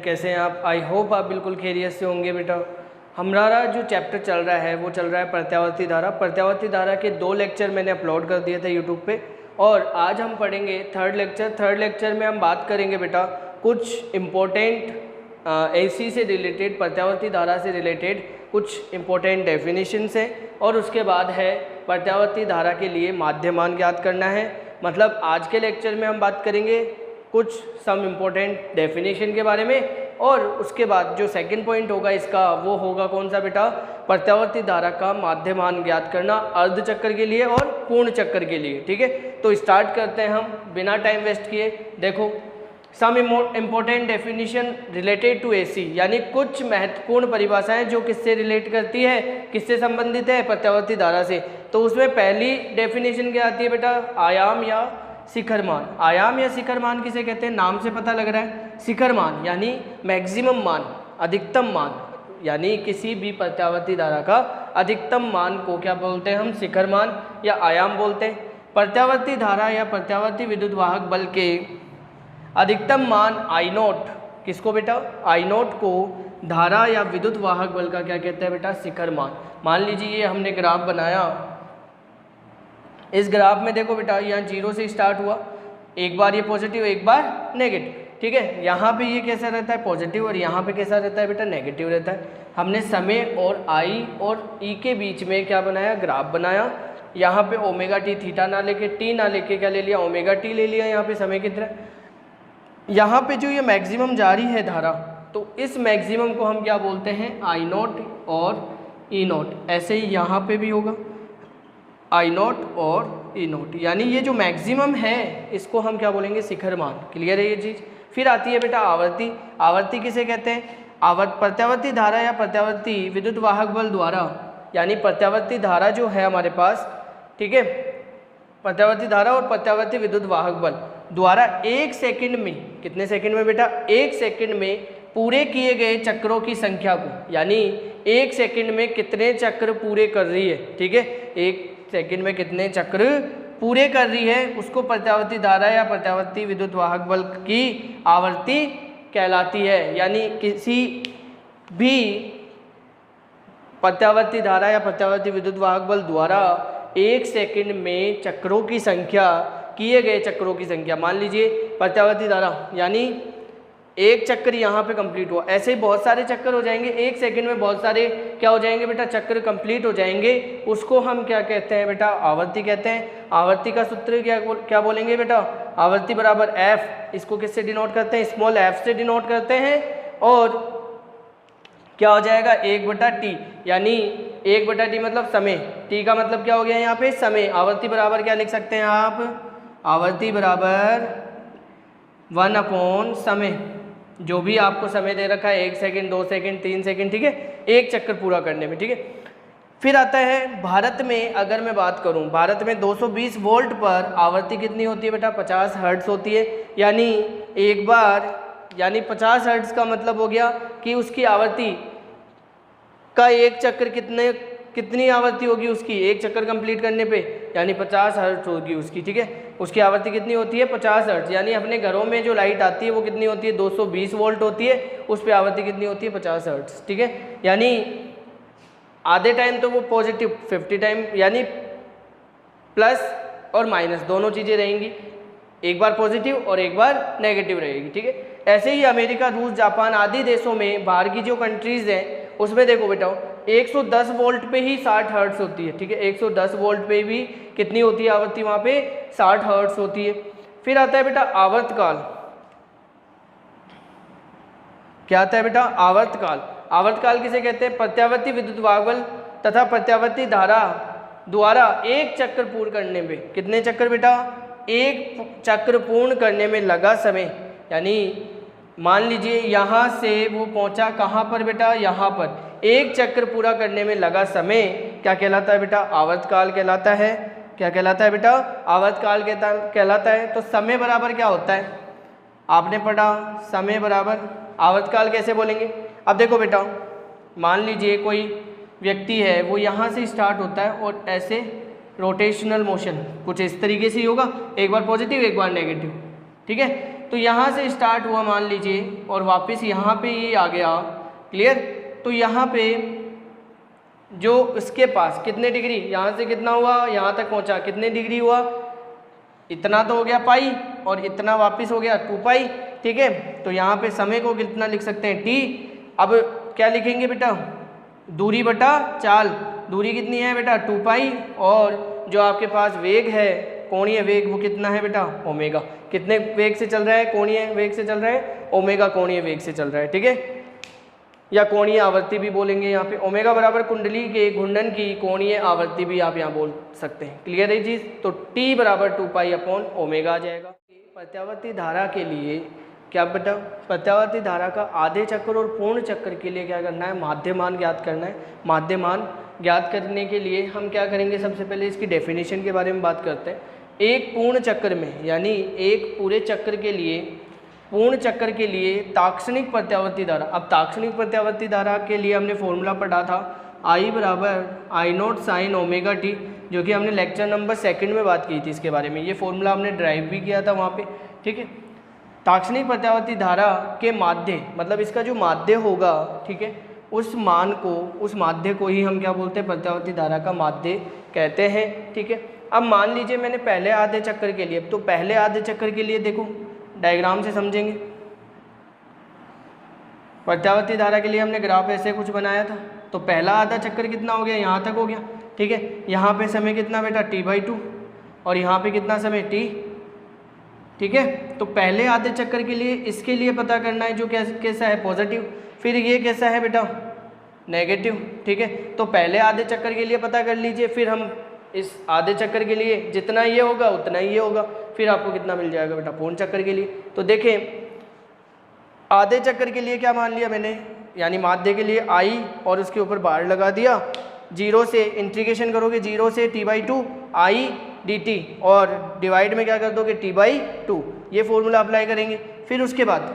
कैसे हैं आप? आई होप आप बिल्कुल खैरियत से होंगे बेटा। हमारा जो चैप्टर चल रहा है वो चल रहा है प्रत्यावर्ती धारा। प्रत्यावर्ती धारा के 2 लेक्चर मैंने अपलोड कर दिए थे यूट्यूब पे और आज हम पढ़ेंगे थर्ड लेक्चर में हम बात करेंगे बेटा कुछ इम्पोर्टेंट एसी से रिलेटेड, प्रत्यावर्ती धारा से रिलेटेड कुछ इम्पोर्टेंट डेफिनेशन है और उसके बाद है प्रत्यावर्ती धारा के लिए माध्यमान ज्ञात करना है। मतलब आज के लेक्चर में हम बात करेंगे कुछ सम इम्पोर्टेंट डेफिनेशन के बारे में और उसके बाद जो सेकंड पॉइंट होगा इसका वो होगा कौन सा बेटा, प्रत्यावर्ती धारा का माध्यमान ज्ञात करना अर्ध चक्कर के लिए और पूर्ण चक्कर के लिए। ठीक है, तो स्टार्ट करते हैं हम बिना टाइम वेस्ट किए। देखो some important definition related to AC, यानी कुछ महत्वपूर्ण परिभाषाएं जो किससे रिलेट करती है, किससे संबंधित है, प्रत्यावर्ती धारा से। तो उसमें पहली डेफिनेशन क्या आती है बेटा, आयाम या शिखर मान। आयाम या शिखर मान किसे कहते हैं, नाम से पता लग रहा है। शिखर मान यानी मैक्सिमम मान, अधिकतम मान, यानी किसी भी प्रत्यावर्ती धारा का अधिकतम मान को क्या बोलते हैं हम, शिखर मान या आयाम बोलते हैं। प्रत्यावर्ती धारा या प्रत्यावर्ती विद्युत वाहक बल के अधिकतम मान आई नोट, किसको बेटा, आई नोट को धारा या विद्युत वाहक बल का क्या कहते हैं बेटा, शिखर मान। मान लीजिए ये हमने ग्राफ बनाया, इस ग्राफ में देखो बेटा यहाँ 0 से स्टार्ट हुआ, एक बार ये पॉजिटिव एक बार नेगेटिव। ठीक है, यहाँ पे ये कैसा रहता है, पॉजिटिव, और यहाँ पे कैसा रहता है बेटा, नेगेटिव रहता है। हमने समय और आई और ई के बीच में क्या बनाया, ग्राफ बनाया। यहाँ पे ओमेगा टी थीटा ना लेके, टी ना लेके क्या ले लिया, ओमेगा टी ले लिया यहाँ पे समय की तरह। यहाँ पे जो ये मैक्सिमम जारी है धारा, तो इस मैक्सिमम को हम क्या बोलते हैं, आई नोट और ई नोट। ऐसे ही यहाँ पे भी होगा आई नोट और ई नोट, यानी ये जो मैक्सिमम है इसको हम क्या बोलेंगे, शिखर मान। क्लियर है ये चीज़। फिर आती है बेटा आवर्ती। आवर्ती किसे कहते हैं, प्रत्यावर्ती धारा या प्रत्यावर्ती विद्युत वाहक बल द्वारा, यानी प्रत्यावर्ती धारा जो है हमारे पास, ठीक है, प्रत्यावर्ती धारा और प्रत्यावर्ती विद्युत वाहक बल द्वारा 1 सेकंड में, कितने सेकंड में बेटा, 1 सेकंड में पूरे किए गए चक्रों की संख्या को, यानी 1 सेकंड में कितने चक्र पूरे कर रही है, ठीक है, 1 सेकंड में कितने चक्र पूरे कर रही है, उसको प्रत्यावर्ती धारा या प्रत्यावर्ती विद्युत वाहक बल की आवर्ती कहलाती है। यानी किसी भी प्रत्यावर्ती धारा या प्रत्यावर्ती विद्युत वाहक बल द्वारा 1 सेकंड में चक्रों की संख्या, किए गए चक्रों की संख्या, मान लीजिए प्रत्यावर्ती धारा यानी एक चक्कर यहाँ पे कंप्लीट हुआ, ऐसे ही बहुत सारे चक्कर हो जाएंगे, 1 सेकंड में बहुत सारे क्या हो जाएंगे बेटा, चक्र कंप्लीट हो जाएंगे, उसको हम क्या कहते हैं बेटा, आवर्ती कहते हैं। आवर्ती का सूत्र क्या बोलेंगे बेटा, आवर्ती बराबर एफ, इसको किससे डिनोट करते हैं, स्मॉल एफ से डिनोट करते हैं। और क्या हो जाएगा, 1/t, यानी 1/t मतलब समय, टी का मतलब क्या हो गया यहाँ पे, समय। आवर्ती बराबर क्या लिख सकते हैं आप, आवर्ती बराबर 1 समय, जो भी आपको समय दे रखा है, 1 सेकंड, 2 सेकंड, 3 सेकंड, ठीक है, एक चक्कर पूरा करने में। ठीक है, फिर आता है भारत में, अगर मैं बात करूं, भारत में 220 वोल्ट पर आवर्ती कितनी होती है बेटा, 50 हर्ट्ज होती है। यानी एक बार, यानी 50 हर्ट्ज का मतलब हो गया कि उसकी आवर्ती का एक चक्कर कितनी आवर्ती होगी उसकी, एक चक्कर कंप्लीट करने पे, यानी 50 हर्ट्ज होगी उसकी। ठीक है, उसकी आवर्ती कितनी होती है, 50 हर्ट्ज। यानी अपने घरों में जो लाइट आती है वो कितनी होती है, 220 वोल्ट होती है, उस पर आवर्ती कितनी होती है, 50 हर्ट्ज। ठीक है, यानी आधे टाइम तो वो पॉजिटिव, 50 टाइम यानी प्लस और माइनस दोनों चीज़ें रहेंगी, एक बार पॉजिटिव और एक बार नेगेटिव रहेगी। ठीक है, ऐसे ही अमेरिका, रूस, जापान आदि देशों में, बाहर की जो कंट्रीज़ हैं उसमें देखो बेटा 110 वोल्ट पे ही 60 हर्ट्ज होती है। ठीक है, 110 वोल्ट पे भी कितनी होती है आवर्ती, वहाँ पे 60 हर्ट्ज होती है। फिर आता है बेटा आवर्तकाल। क्या आता है बेटा, आवर्तकाल। आवर्तकाल किसे कहते हैं, प्रत्यावर्ती विद्युत वाहक बल तथा प्रत्यावर्ती धारा द्वारा एक चक्र पूर्ण करने में, कितने चक्कर बेटा, एक चक्र पूर्ण करने में लगा समय। यानी मान लीजिए यहाँ से वो पहुँचा कहाँ पर बेटा, यहाँ पर, एक चक्र पूरा करने में लगा समय क्या कहलाता है बेटा, आवर्तकाल कहलाता है। क्या कहलाता है बेटा, आवर्तकाल कहलाता है। तो समय बराबर क्या होता है, आपने पढ़ा, समय बराबर आवर्तकाल कैसे बोलेंगे। अब देखो बेटा, मान लीजिए कोई व्यक्ति है, वो यहाँ से स्टार्ट होता है और ऐसे रोटेशनल मोशन कुछ इस तरीके से ही होगा, एक बार पॉजिटिव एक बार नेगेटिव। ठीक है, तो यहाँ से स्टार्ट हुआ मान लीजिए और वापस यहाँ पे ये आ गया, क्लियर। तो यहाँ पे जो इसके पास कितने डिग्री, यहाँ से कितना हुआ, यहाँ तक पहुँचा कितने डिग्री हुआ, इतना तो हो गया पाई और इतना वापस हो गया 2 पाई, ठीक है। तो यहाँ पे समय को कितना लिख सकते हैं, t। अब क्या लिखेंगे बेटा, दूरी बटा चाल। दूरी कितनी है बेटा 2 पाई, और जो आपके पास वेग है, कोणीय वेग, वो कितना है बेटा ओमेगा। कितने वेग से चल रहा है, कोणीय वेग से चल रहा है, ओमेगा कोणीय वेग से चल रहा है, ठीक है, या कोणीय आवर्ती भी बोलेंगे यहाँ पे। ओमेगा बराबर कुंडली के घूर्णन की कोणीय आवर्ती भी आप यहाँ बोल सकते हैं, क्लियर है चीज़। तो t बराबर 2 पाई अपॉन ओमेगा आ जाएगा। प्रत्यावर्ती धारा के लिए क्या बेटा, प्रत्यावर्ती धारा का आधे चक्र और पूर्ण चक्र के लिए क्या करना है, माध्य मान ज्ञात करना है। माध्य मान ज्ञात करने के लिए हम क्या करेंगे, सबसे पहले इसकी डेफिनेशन के बारे में बात करते हैं। एक पूर्ण चक्र में, यानी एक पूरे चक्र के लिए, पूर्ण चक्र के लिए ताक्षणिक प्रत्यावर्ती धारा। अब ताक्षणिक प्रत्यावर्ती धारा के लिए हमने फॉर्मूला पढ़ा था I बराबर I0 साइन ओमेगा टी, जो कि हमने लेक्चर नंबर 2 में बात की थी इसके बारे में। ये फॉर्मूला हमने ड्राइव भी किया था वहाँ पे, ठीक है। ताक्षणिक प्रत्यावर्ती धारा के माध्य, मतलब इसका जो माध्य होगा, ठीक है, उस मान को, उस माध्य को ही हम क्या बोलते हैं, प्रत्यावर्ती धारा का माध्य कहते हैं, ठीक है। अब मान लीजिए मैंने पहले आधे चक्र के लिए, तो पहले आधे चक्र के लिए देखो डायग्राम से समझेंगे। प्रत्यावर्ती धारा के लिए हमने ग्राफ ऐसे कुछ बनाया था। तो पहला आधा चक्कर कितना हो गया, यहाँ तक हो गया, ठीक है। यहाँ पे समय कितना बेटा t/2, और यहाँ पे कितना समय t, ठीक है। तो पहले आधे चक्कर के लिए इसके लिए पता करना है जो कैसा है पॉजिटिव, फिर ये कैसा है बेटा नेगेटिव, ठीक है। तो पहले आधे चक्कर के लिए पता कर लीजिए, फिर हम इस आधे चक्कर के लिए जितना ये होगा उतना ही ये होगा, फिर आपको कितना मिल जाएगा बेटा पूर्ण चक्कर के लिए। तो देखें आधे चक्कर के लिए क्या मान लिया मैंने, यानी माध्य के लिए I और उसके ऊपर बार लगा दिया, 0 से इंटीग्रेशन करोगे 0 से t/2 I dt, और डिवाइड में क्या कर दोगे t/2, ये फॉर्मूला अप्लाई करेंगे। फिर उसके बाद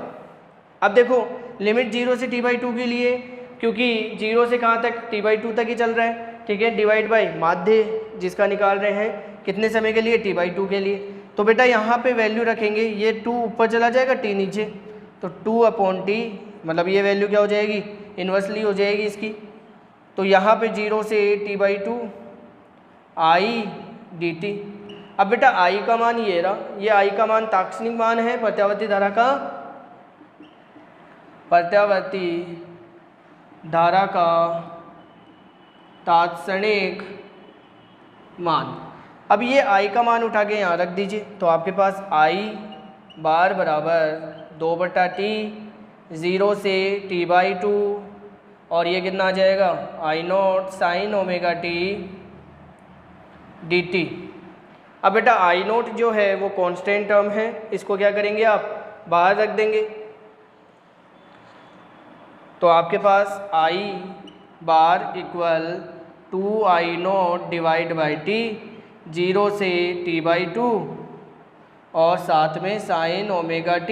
अब देखो लिमिट 0 से t/2 के लिए, क्योंकि 0 से कहाँ तक t/2 तक ही चल रहा है, ठीक है, डिवाइड बाय माध्य जिसका निकाल रहे हैं कितने समय के लिए, t/2 के लिए। तो बेटा यहाँ पे वैल्यू रखेंगे, ये 2 ऊपर चला जाएगा, t नीचे, तो 2/t, मतलब ये वैल्यू क्या हो जाएगी, इन्वर्सली हो जाएगी इसकी। तो यहाँ पे 0 से t/2 I dt। अब बेटा I का मान ये रहा, ये I का मान ताक्षणिक मान है प्रत्यावर्ती धारा का, प्रत्यावर्ती धारा का तात्क्षणिक मान। अब ये I का मान उठा के यहाँ रख दीजिए, तो आपके पास I बार बराबर 2/t, 0 से t/2, और ये कितना आ जाएगा I0 sine omega t dt। अब बेटा I0 जो है वो कांस्टेंट टर्म है, इसको क्या करेंगे आप बाहर रख देंगे, तो आपके पास I bar equal 2I0 divide by t, 0 से t/2, और साथ में साइन ओमेगा t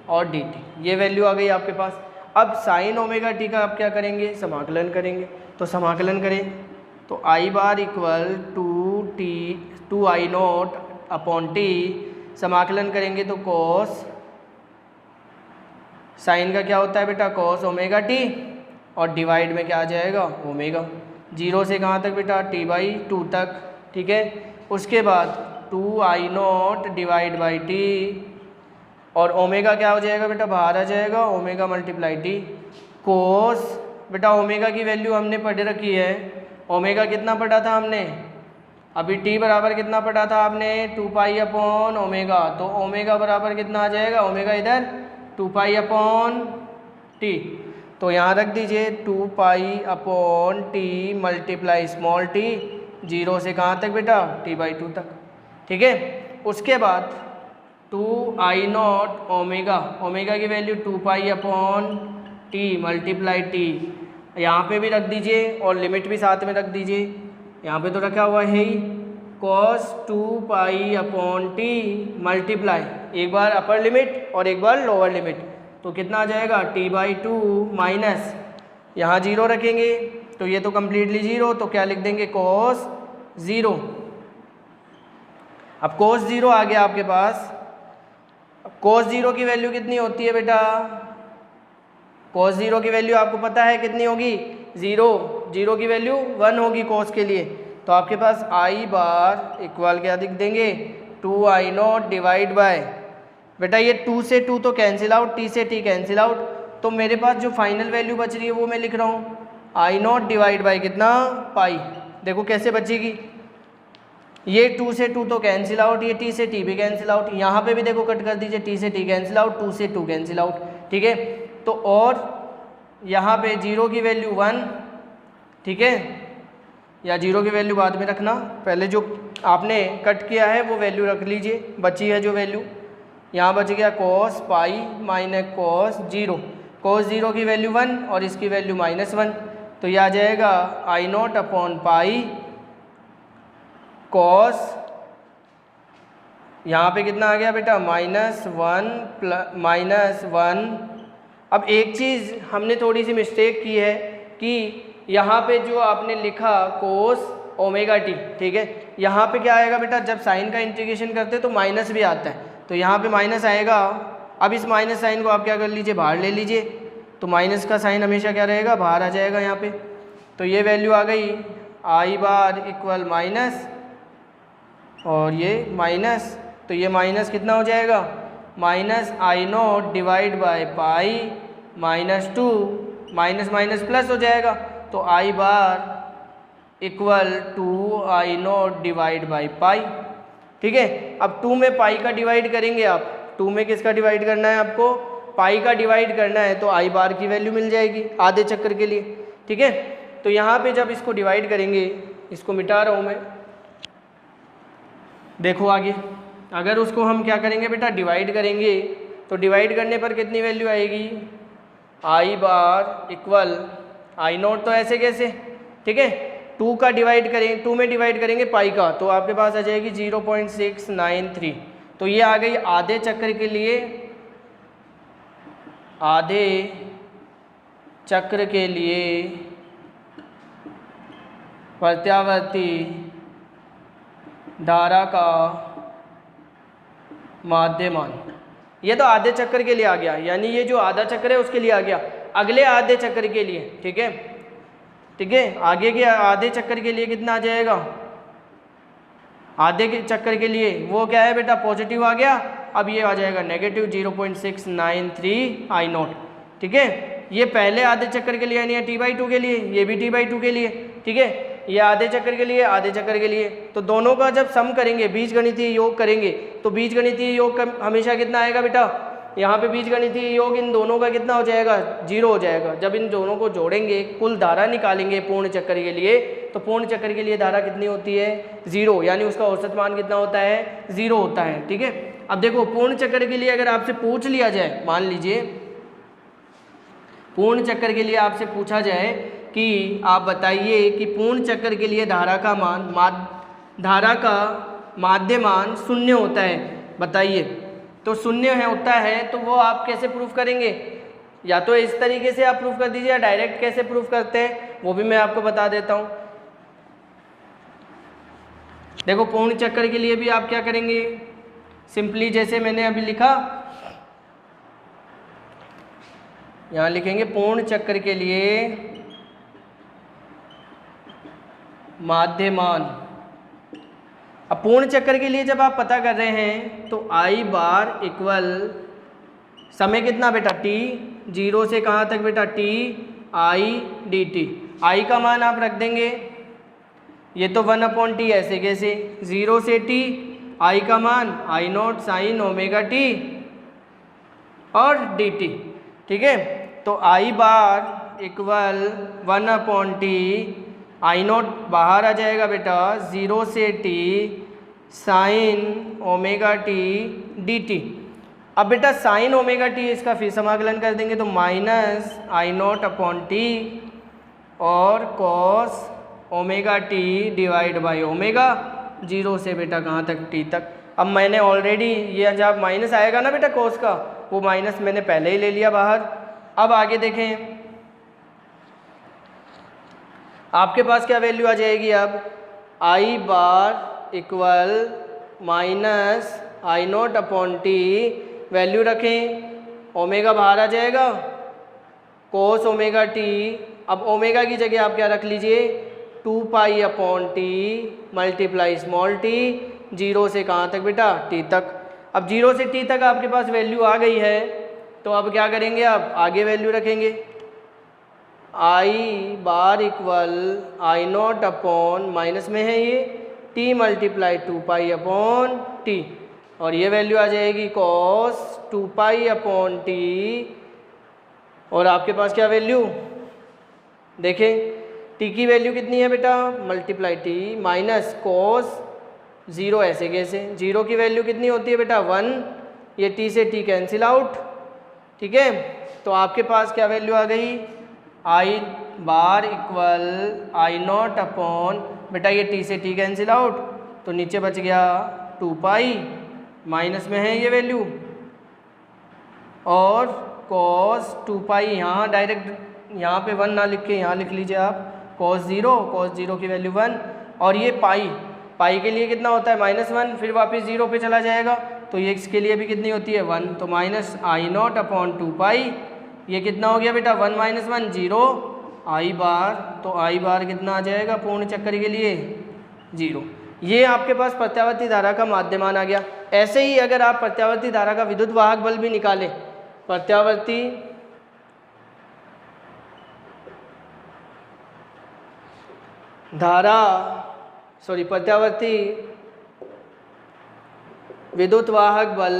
और dt, ये वैल्यू आ गई आपके पास। अब साइन ओमेगा t का आप क्या करेंगे, समाकलन करेंगे। तो समाकलन करें तो I bar equal 2I0 upon t, समाकलन करेंगे तो कॉस, साइन का क्या होता है बेटा कॉस ओमेगा t, और डिवाइड में क्या आ जाएगा ओमेगा, 0 से कहाँ तक बेटा t/2 तक, ठीक है। उसके बाद 2I0 डिवाइड बाई t, और ओमेगा क्या हो जाएगा बेटा बाहर आ जाएगा, ओमेगा मल्टीप्लाई t कोस, बेटा ओमेगा की वैल्यू हमने पढ़ रखी है, ओमेगा कितना पढ़ा था हमने अभी, t बराबर कितना पढ़ा था आपने 2 पाई अपॉन ओमेगा, तो ओमेगा बराबर कितना आ जाएगा, ओमेगा इधर 2 पाई अपॉन t, तो यहाँ रख दीजिए 2 pi upon t multiply small t, 0 से कहाँ तक बेटा t/2 तक, ठीक है। उसके बाद 2I0 ओमेगा, ओमेगा की value 2 pi upon t multiply t, यहाँ पे भी रख दीजिए और लिमिट भी साथ में रख दीजिए, यहाँ पे तो रखा हुआ है ही, cos 2 pi upon t multiply, एक बार अपर लिमिट और एक बार लोअर लिमिट, तो कितना आ जाएगा t/2 माइनस, यहाँ 0 रखेंगे तो ये तो कम्प्लीटली 0, तो क्या लिख देंगे cos 0। अब cos 0 आ गया आपके पास, cos 0 की वैल्यू कितनी होती है बेटा? cos 0 की वैल्यू आपको पता है कितनी होगी? 0 की वैल्यू 1 होगी cos के लिए। तो आपके पास आई बार इक्वल क्या लिख देंगे? 2i0 डिवाइड बाय, बेटा ये 2 से 2 तो कैंसिल आउट, t से t कैंसिल आउट, तो मेरे पास जो फाइनल वैल्यू बच रही है वो मैं लिख रहा हूँ i0 डिवाइड बाय कितना? पाई। देखो कैसे बचेगी, ये 2 से 2 तो कैंसिल आउट, ये t से t भी कैंसिल आउट, यहाँ पे भी देखो कट कर दीजिए, t से t कैंसिल आउट, 2 से 2 कैंसिल आउट, ठीक है। तो और यहाँ पे 0 की वैल्यू 1, ठीक है, या 0 की वैल्यू बाद में रखना, पहले जो आपने कट किया है वो वैल्यू रख लीजिए, बची है जो वैल्यू, यहाँ बच गया cos पाई माइनस cos 0 की वैल्यू 1 और इसकी वैल्यू -1, तो ये आ जाएगा i0 अपॉन पाई cos, यहाँ पे कितना आ गया बेटा? -1। अब एक चीज़ हमने थोड़ी सी मिस्टेक की है कि यहाँ पे जो आपने लिखा cos ओमेगा टी, ठीक है, यहाँ पे क्या आएगा बेटा? जब साइन का इंटीग्रेशन करते हैं तो माइनस भी आता है, तो यहाँ पे माइनस आएगा। अब इस माइनस साइन को आप क्या कर लीजिए? बाहर ले लीजिए, तो माइनस का साइन हमेशा क्या रहेगा? बाहर आ जाएगा यहाँ पे। तो ये वैल्यू आ गई आई बार इक्वल माइनस और ये माइनस, तो ये माइनस कितना हो जाएगा? -i0 divide by pi -2, minus minus plus हो जाएगा, तो I bar equal 2i0 divide by pi, ठीक है। अब 2 में पाई का डिवाइड करेंगे आप, 2 में किसका डिवाइड करना है आपको? पाई का डिवाइड करना है, तो आई बार की वैल्यू मिल जाएगी आधे चक्कर के लिए, ठीक है। तो यहाँ पे जब इसको डिवाइड करेंगे, इसको मिटा रहा हूँ मैं, देखो आगे, अगर उसको हम क्या करेंगे बेटा? डिवाइड करेंगे, तो डिवाइड करने पर कितनी वैल्यू आएगी? आई बार इक्वल i0 तो ऐसे कैसे, ठीक है, 2 का डिवाइड करेंगे, 2 में डिवाइड करेंगे पाई का, तो आपके पास आ जाएगी 0.693, तो ये आ गई आधे चक्कर के लिए, आधे चक्र के लिए प्रत्यावर्ती धारा का माध्यमान। ये तो आधे चक्कर के लिए आ गया, यानी ये जो आधा चक्कर है उसके लिए आ गया, अगले आधे चक्कर के लिए, ठीक है, ठीक है, आगे के आधे चक्कर के लिए कितना आ जाएगा? आधे के चक्कर के लिए वो क्या है बेटा? पॉजिटिव आ गया। अब ये आ जाएगा नेगेटिव 0.693 i0, ठीक है। ये पहले आधे चक्कर के लिए यानी t/2 के लिए, ये भी t/2 के लिए, ठीक है, ये आधे चक्कर के लिए, आधे चक्कर के लिए, तो दोनों का जब सम करेंगे, बीजगणितीय योग करेंगे, तो बीजगणितीय योग का हमेशा कितना आएगा बेटा? यहाँ पे बीजगणितीय योग इन दोनों का कितना हो जाएगा? 0 हो जाएगा। जब इन दोनों को जोड़ेंगे, कुल धारा निकालेंगे पूर्ण चक्कर के लिए, तो पूर्ण चक्कर के लिए धारा कितनी होती है? 0, यानी उसका औसत मान कितना होता है? 0 होता है, ठीक है। अब देखो पूर्ण चक्कर के लिए अगर आपसे पूछ लिया जाए, मान लीजिए पूर्ण चक्कर के लिए आपसे पूछा जाए कि आप बताइए कि पूर्ण चक्कर के लिए धारा का धारा का माध्यमान 0 होता है, बताइए। तो 0 होता है, तो वो आप कैसे प्रूफ करेंगे? या तो इस तरीके से आप प्रूफ कर दीजिए, या डायरेक्ट कैसे प्रूफ करते हैं वो भी मैं आपको बता देता हूँ। देखो पूर्ण चक्कर के लिए भी आप क्या करेंगे? सिंपली जैसे मैंने अभी लिखा, यहाँ लिखेंगे पूर्ण चक्कर के लिए माध्यमान। अब पूर्ण चक्कर के लिए जब आप पता कर रहे हैं तो आई बार इक्वल समय कितना बेटा? t, 0 से कहाँ तक बेटा? t i dt। i का मान आप रख देंगे, ये तो 1/t, ऐसे कैसे? 0 से t, i का मान i0 साइन ओमेगा t और dt, ठीक है। तो I bar equal 1/t, i0 बाहर आ जाएगा बेटा, 0 से t sine omega t dt। अब बेटा साइन ओमेगा t इसका फिर समाकलन कर देंगे, तो -i0/t और cos omega t divide by omega, 0 से बेटा कहाँ तक? t तक। अब मैंने ऑलरेडी ये जब माइनस आएगा ना बेटा cos का, वो माइनस मैंने पहले ही ले लिया बाहर। अब आगे देखें, आपके पास क्या वैल्यू आ जाएगी? अब आई बार इक्वल -i0/t वैल्यू रखें, ओमेगा बाहर आ जाएगा, कोस ओमेगा टी। अब ओमेगा की जगह आप क्या रख लीजिए, 2 pi upon T multiply small T, 0 से कहाँ तक बेटा, टी तक। अब 0 से टी तक आपके पास वैल्यू आ गई है, तो अब क्या करेंगे, आप आगे वैल्यू रखेंगे, I bar equal I naught upon, minus में है ये, T multiply 2 pi upon T, और ये वैल्यू आ जाएगी कॉस 2 पाई अपॉन टी, और आपके पास क्या वैल्यू देखें, टी की वैल्यू कितनी है बेटा, मल्टीप्लाई टी माइनस कॉस 0, ऐसे कैसे, 0 की वैल्यू कितनी होती है बेटा 1, ये टी से टी कैंसिल आउट, ठीक है। तो आपके पास क्या वैल्यू आ गई, आई bar equal I naught upon, बेटा ये टी से टी कैंसिल आउट, तो नीचे बच गया 2 पाई, माइनस में है ये वैल्यू, और कॉस 2 पाई, यहाँ डायरेक्ट यहाँ पे 1 ना लिख के यहाँ लिख लीजिए आप, कॉस 0 की वैल्यू 1, और ये पाई के लिए कितना होता है -1, फिर वापस 0 पे चला जाएगा, तो ये इसके लिए भी कितनी होती है 1, तो माइनस आई नॉट अपॉन 2 पाई, ये कितना हो गया बेटा 1 - 1 0, आई बार, तो आई बार कितना आ जाएगा पूर्ण चक्कर के लिए 0। ये आपके पास प्रत्यावर्ती धारा का माध्यमान आ गया। ऐसे ही अगर आप प्रत्यावर्ती धारा का विद्युत वाहक बल भी निकालें, प्रत्यावर्ती प्रत्यावर्ती विद्युत वाहक बल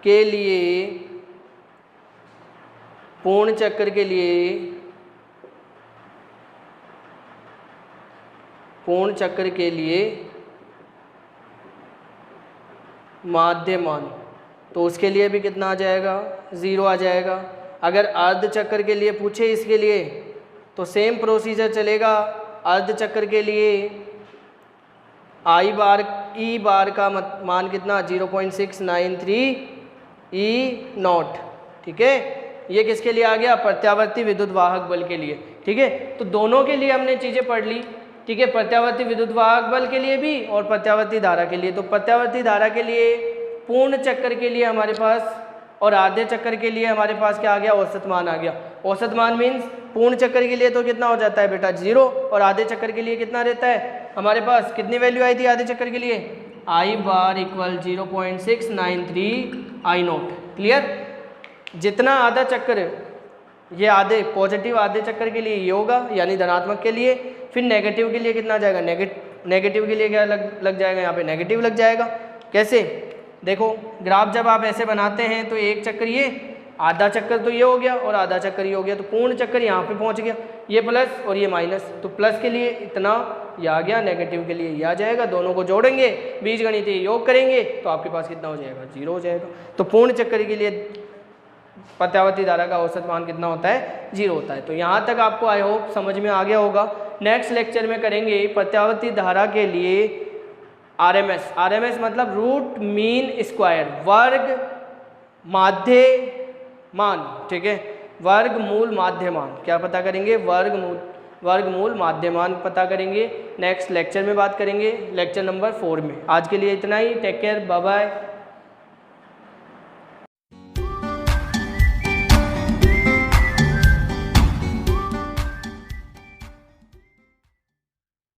के लिए पूर्ण चक्र के लिए माध्यमान, तो उसके लिए भी कितना आ जाएगा 0 आ जाएगा। अगर अर्ध चक्र के लिए पूछे इसके लिए तो सेम प्रोसीजर चलेगा, अर्ध चक्र के लिए आई बार ई बार का मान कितना 0.693 ई नॉट, ठीक है। ये किसके लिए आ गया, प्रत्यावर्ती विद्युत वाहक बल के लिए, ठीक है। तो दोनों के लिए हमने चीज़ें पढ़ ली, ठीक है, प्रत्यावर्ती विद्युत वाहक बल के लिए भी और प्रत्यावर्ती धारा के लिए। तो प्रत्यावर्ती धारा के लिए पूर्ण चक्कर के लिए हमारे पास और आधे चक्कर के लिए हमारे पास क्या आ गया, औसत मान आ गया। औसत मान मीन्स पूर्ण चक्कर के लिए तो कितना हो जाता है बेटा 0, और आधे चक्कर के लिए कितना रहता है, हमारे पास कितनी वैल्यू आई थी आधे चक्कर के लिए, आई bar equal 0.693 I not. Clear, जितना आधा चक्कर ये आधे पॉजिटिव आधे चक्कर के लिए ये होगा, यानी धनात्मक के लिए, फिर नेगेटिव के लिए कितना जाएगा, नेगेटिव के लिए क्या लग जाएगा, यहाँ पे नेगेटिव लग जाएगा। कैसे, देखो ग्राफ जब आप ऐसे बनाते हैं तो एक चक्कर ये, आधा चक्कर तो ये हो गया और आधा चक्कर ये हो गया, तो पूर्ण चक्कर यहाँ पे पहुँच गया, ये प्लस और ये माइनस, तो प्लस के लिए इतना ये आ गया, नेगेटिव के लिए ये आ जाएगा, दोनों को जोड़ेंगे, बीजगणितीय योग करेंगे तो आपके पास कितना हो जाएगा 0 हो जाएगा। तो पूर्ण चक्कर के लिए प्रत्यावर्ती धारा का औसत मान कितना होता है 0 होता है। तो यहाँ तक आपको आई होप समझ में आ गया होगा। नेक्स्ट लेक्चर में करेंगे प्रत्यावर्ती धारा के लिए आरएमएस मतलब रूट मीन स्क्वायर, वर्ग माध्य मान, ठीक है, वर्गमूल माध्य मान क्या पता करेंगे, वर्गमूल माध्य मान पता करेंगे। नेक्स्ट लेक्चर में बात करेंगे, लेक्चर नंबर 4 में। आज के लिए इतना ही, टेक केयर, बाय बाय।